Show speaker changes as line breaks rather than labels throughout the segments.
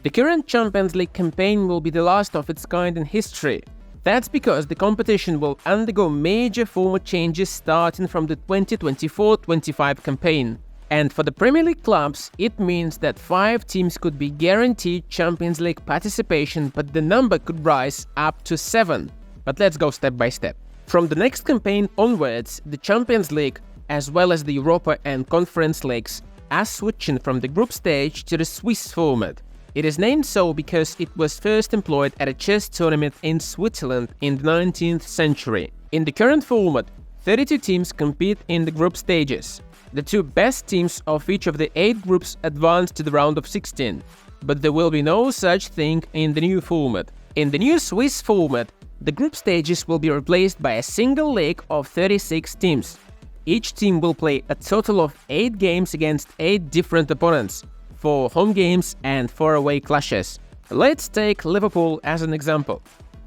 The current Champions League campaign will be the last of its kind in history. That's because the competition will undergo major format changes starting from the 2024-25 campaign. And for the Premier League clubs, it means that 5 teams could be guaranteed Champions League participation, but the number could rise up to 7. But let's go step by step. From the next campaign onwards, the Champions League, as well as the Europa and Conference Leagues, are switching from the group stage to the Swiss format. It is named so because it was first employed at a chess tournament in Switzerland in the 19th century. In the current format, 32 teams compete in the group stages. The 2 best teams of each of the 8 groups advance to the round of 16. But there will be no such thing in the new format. In the new Swiss format, the group stages will be replaced by a single league of 36 teams. Each team will play a total of 8 games against 8 different opponents, 4 home games and 4 away clashes. Let's take Liverpool as an example.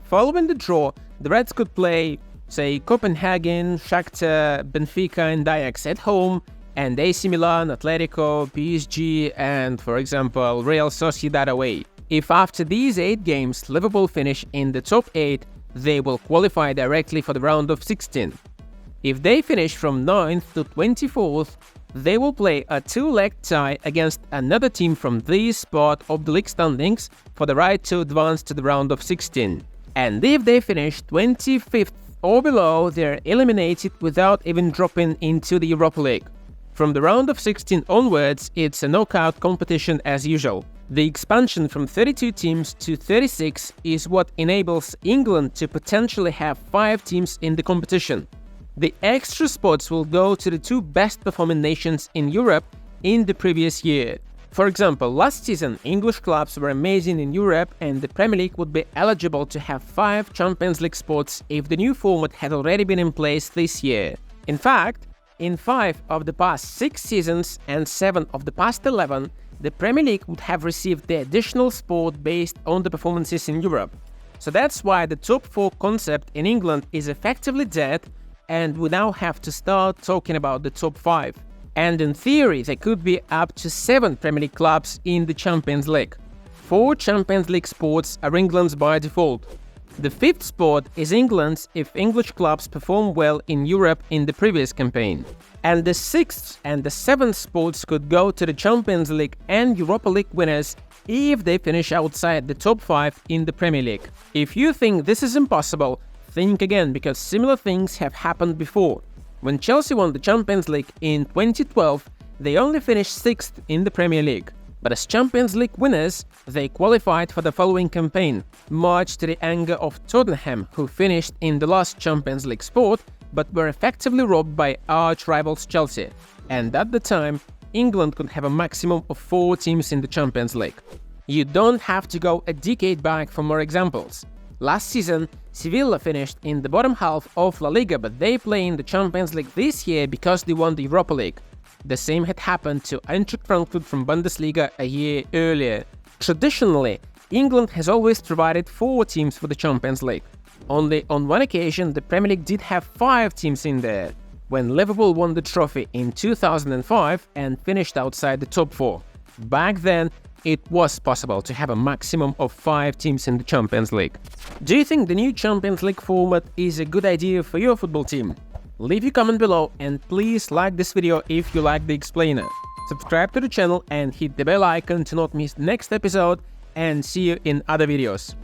Following the draw, the Reds could play, say, Copenhagen, Shakhtar, Benfica and Ajax at home, and AC Milan, Atletico, PSG and, for example, Real Sociedad away. If after these 8 games Liverpool finish in the top 8, they will qualify directly for the round of 16. If they finish from 9th to 24th, they will play a 2-leg tie against another team from this spot of the league standings for the right to advance to the round of 16. And if they finish 25th or below, they're eliminated without even dropping into the Europa League. From the round of 16 onwards, it's a knockout competition as usual. The expansion from 32 teams to 36 is what enables England to potentially have 5 teams in the competition. The extra spots will go to the 2 best performing nations in Europe in the previous year. For example, last season English clubs were amazing in Europe and the Premier League would be eligible to have 5 Champions League spots if the new format had already been in place this year. In fact, in 5 of the past 6 seasons and 7 of the past 11, the Premier League would have received the additional spot based on the performances in Europe. So that's why the top 4 concept in England is effectively dead, and we now have to start talking about the top 5. And in theory, there could be up to 7 Premier League clubs in the Champions League. 4 Champions League spots are England's by default. The 5th spot is England's if English clubs perform well in Europe in the previous campaign. And the 6th and the 7th spots could go to the Champions League and Europa League winners if they finish outside the top 5 in the Premier League. If you think this is impossible, think again, because similar things have happened before. When Chelsea won the Champions League in 2012, they only finished 6th in the Premier League. But as Champions League winners, they qualified for the following campaign, much to the anger of Tottenham, who finished in the last Champions League spot, but were effectively robbed by arch-rivals Chelsea. And at the time, England could have a maximum of 4 teams in the Champions League. You don't have to go a decade back for more examples. Last season, Sevilla finished in the bottom half of La Liga, but they play in the Champions League this year because they won the Europa League. The same had happened to Eintracht Frankfurt from Bundesliga a year earlier. Traditionally, England has always provided 4 teams for the Champions League. Only on one occasion, the Premier League did have 5 teams in there, when Liverpool won the trophy in 2005 and finished outside the top 4. Back then, it was possible to have a maximum of 5 teams in the Champions League. Do you think the new Champions League format is a good idea for your football team? Leave your comment below and please like this video if you like the explainer. Subscribe to the channel and hit the bell icon to not miss the next episode, and see you in other videos.